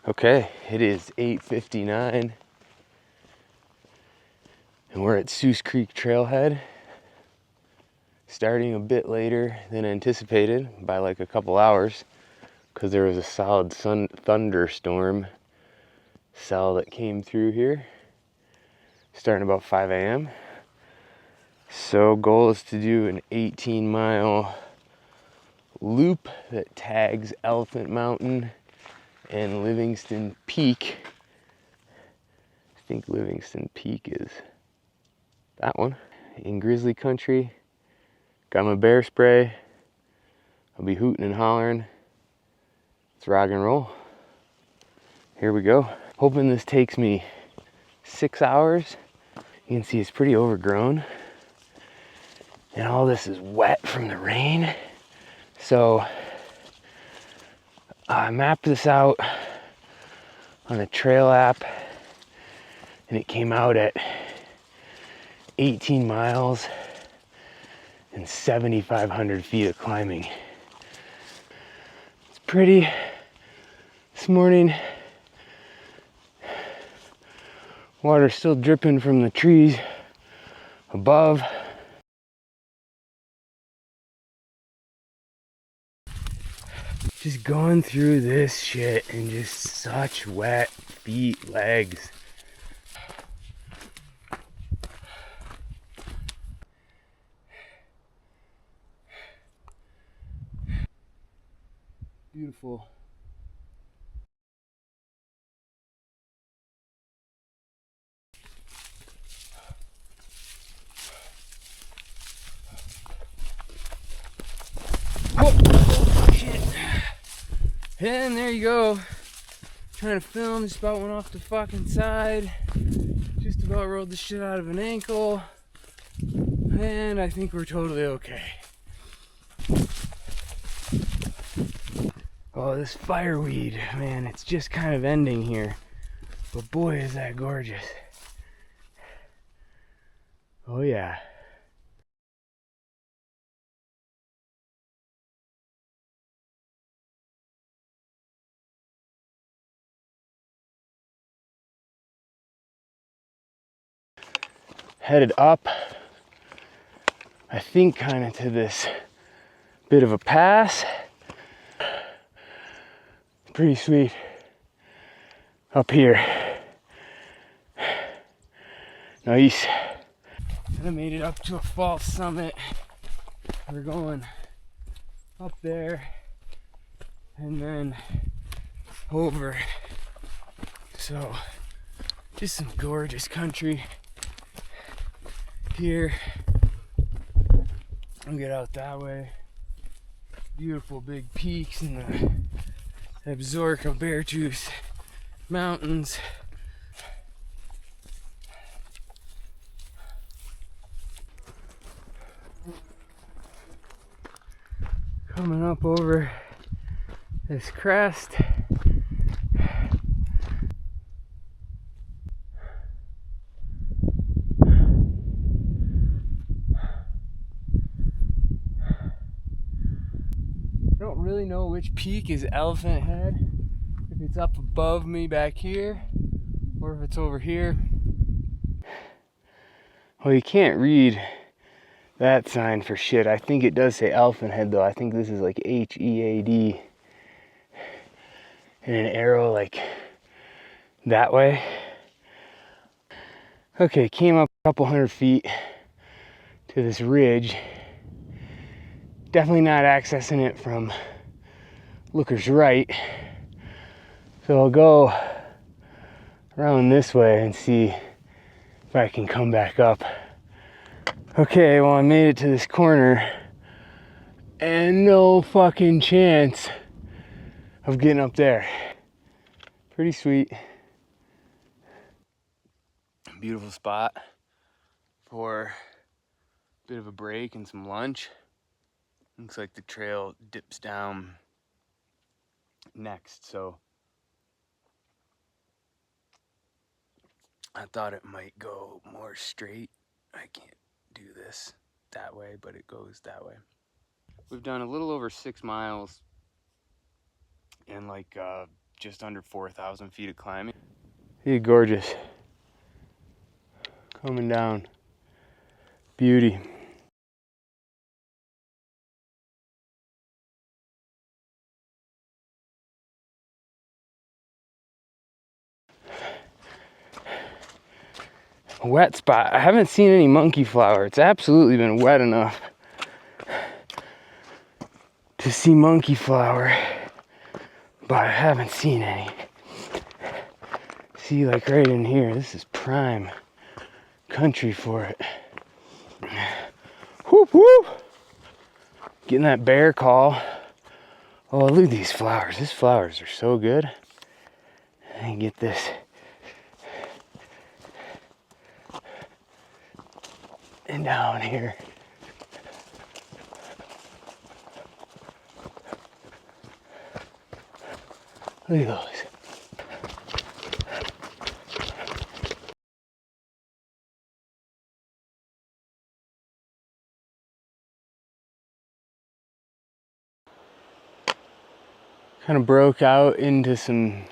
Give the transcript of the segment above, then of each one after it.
Okay, it is 8:59 and we're at Seuss Creek Trailhead, starting a bit later than anticipated by like a couple hours because there was a solid thunderstorm cell that came through here starting about 5 a.m. So goal is to do an 18-mile loop that tags Elephant Mountain and Livingston Peak. I think Livingston Peak is that one. In grizzly country. Got my bear spray. I'll be hooting and hollering. Let's rock and roll. Here we go. Hoping this takes me 6 hours. You can see it's pretty overgrown. And all this is wet from the rain. So I mapped this out on a trail app and it came out at 18 miles and 7,500 feet of climbing. It's pretty this morning. Water's still dripping from the trees above. Just going through this shit and just such wet feet, legs. Beautiful. Oh, shit. And there you go. Trying to film, just about went off the fucking side. Just about rolled the shit out of an ankle. And I think we're totally okay. Oh, this fireweed, man, it's just kind of ending here. But boy, is that gorgeous. Oh yeah. Headed up, I think kind of to this bit of a pass. Pretty sweet up here. Nice. And I made it up to a false summit. We're going up there and then over. So just some gorgeous country here. I'll get out that way. Beautiful big peaks in the Absaroka Beartooth Mountains. Coming up over this crest. I don't really know which peak is Elephant Head, if it's up above me back here or if it's over here. Well, you can't read that sign for shit. I think it does say Elephant Head though. I think this is like H-E-A-D and an arrow like that way. Okay, came up a couple hundred feet to this ridge. Definitely not accessing it from Looker's Right. So I'll go around this way and see if I can come back up. Okay, well I made it to this corner and no fucking chance of getting up there. Pretty sweet. Beautiful spot for a bit of a break and some lunch. Looks like the trail dips down next, so I thought it might go more straight. I can't do this that way, but it goes that way. We've done a little over 6 miles in like just under 4,000 feet of climbing. It's gorgeous. Coming down. Beauty. Wet spot. I haven't seen any monkey flower. It's absolutely been wet enough to see monkey flower, but I haven't seen any. See, like right in here, this is prime country for it. Whoop whoop! Getting that bear call. Oh, look at these flowers. These flowers are so good. And get this. And down here. Look at those. Kind of broke out into some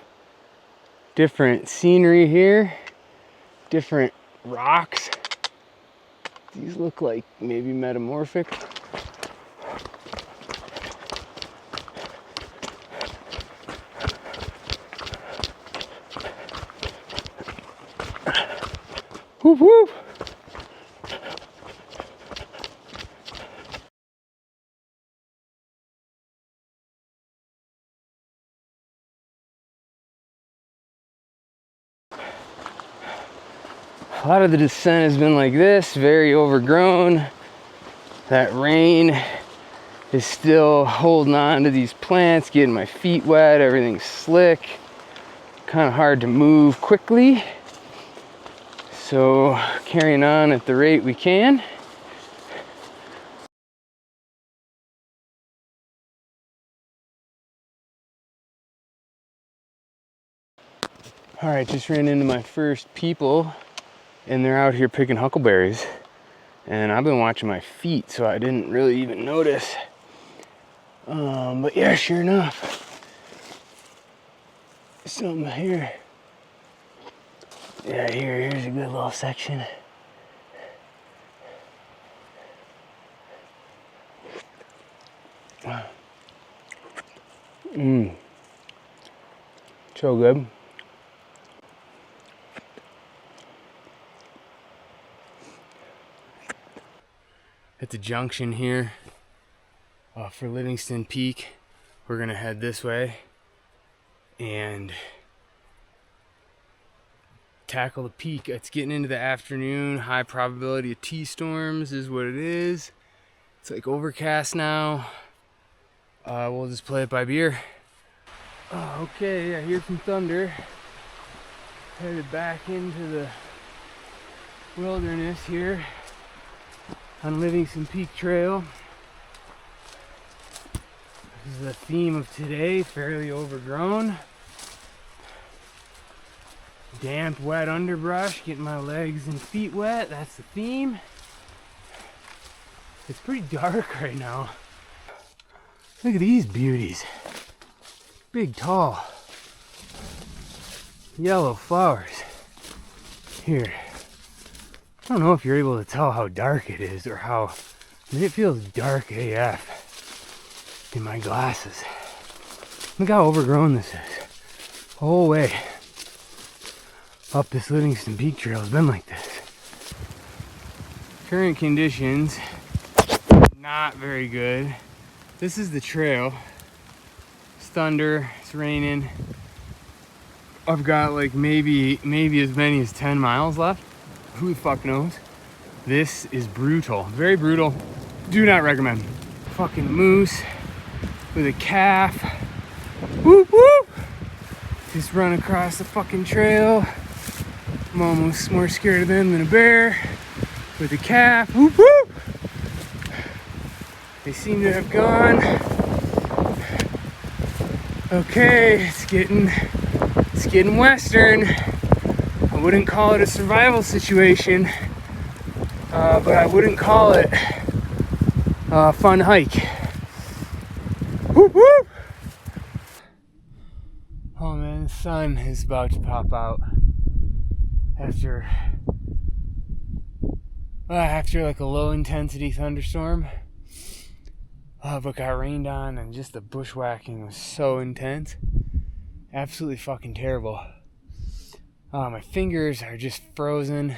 different scenery here, different rocks. These look like maybe metamorphic. Whoop whoop! A lot of the descent has been like this, very overgrown. That rain is still holding on to these plants, getting my feet wet, everything's slick. Kind of hard to move quickly. So carrying on at the rate we can. All right, just ran into my first people and they're out here picking huckleberries. And I've been watching my feet, so I didn't really even notice. But yeah, sure enough, something here. Yeah, here's a good little section. So good. At the junction here for Livingston Peak, we're gonna head this way and tackle the peak. It's getting into the afternoon. High probability of T-storms is what it is. It's like overcast now. We'll just play it by ear. Okay, I hear some thunder. Headed back into the wilderness here on Livingston Peak Trail. This is the theme of today, fairly overgrown. Damp, wet underbrush, getting my legs and feet wet, that's the theme. It's pretty dark right now. Look at these beauties. Big, tall, yellow flowers. Here. I don't know if you're able to tell how dark it is or how, I mean, it feels dark AF in my glasses. Look how overgrown this is. The whole way up this Livingston Peak Trail has been like this. Current conditions, not very good. This is the trail. It's thunder, it's raining. I've got like maybe as many as 10 miles left. Who the fuck knows? This is brutal, very brutal. Do not recommend. Fucking moose with a calf. Whoop whoop! Just run across the fucking trail. I'm almost more scared of them than a bear. With a calf. Whoop whoop! They seem to have gone. Okay, it's getting western. I wouldn't call it a survival situation, but I wouldn't call it a fun hike. Whoop whoop! Oh man. sun is about to pop out after like a low intensity thunderstorm. But got rained on, and just the bushwhacking was so intense. Absolutely fucking terrible. My fingers are just frozen.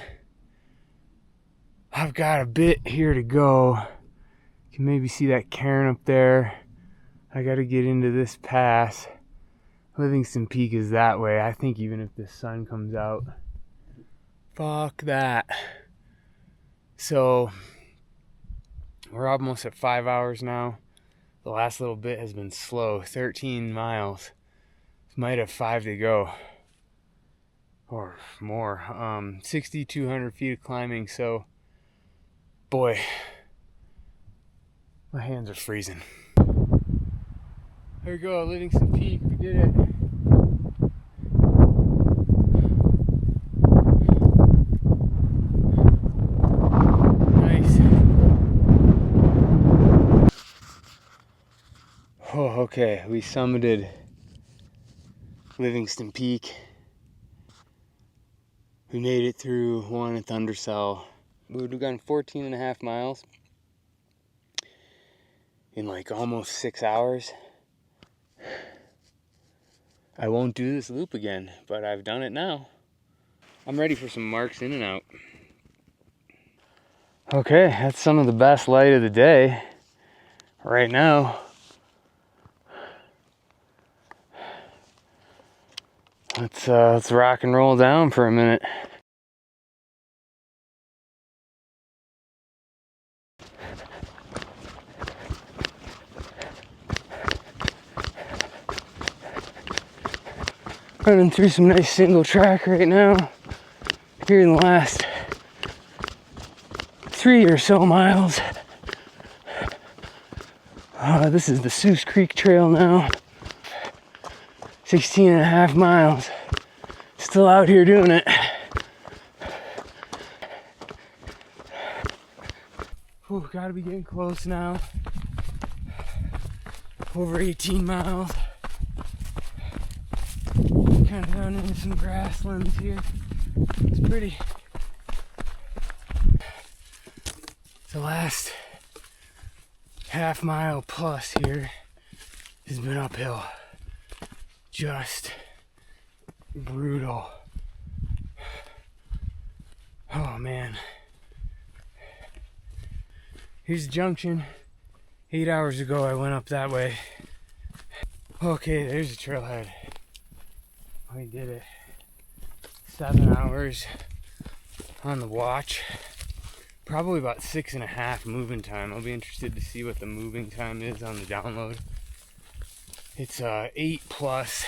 I've got a bit here to go. You can maybe see that cairn up there. I gotta get into this pass. Livingston Peak is that way. I think even if the sun comes out, fuck that. So we're almost at 5 hours now. The last little bit has been slow. 13 miles. Might have 5 to go. Or more. 6,200 feet of climbing. So, boy, my hands are freezing. There we go, Livingston Peak. We did it. Oh, okay, we summited Livingston Peak. We made it through one at Thundercell. We've gone 14 and a half miles in like almost 6 hours. I won't do this loop again, but I've done it now. I'm ready for some marks in and out. Okay, that's some of the best light of the day right now. Let's rock and roll down for a minute. Running through some nice single track right now. Here in the last 3 or so miles. This is the Seuss Creek Trail now. 16 and a half miles. Still out here doing it. Whew, gotta be getting close now. Over 18 miles. Kind of down into some grasslands here. It's pretty. The last half mile plus here has been uphill. Just brutal. Oh man. Here's the junction. 8 hours ago I went up that way. Okay, there's the trailhead. We did it. 7 hours on the watch. Probably about 6.5 moving time. I'll be interested to see what the moving time is on the download. It's 8+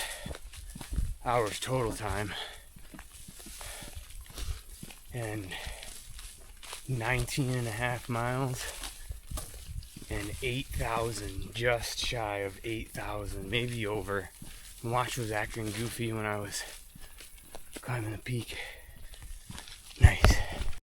hours total time. And 19.5 miles. And 8,000, just shy of 8,000, maybe over. The watch was acting goofy when I was climbing the peak. Nice.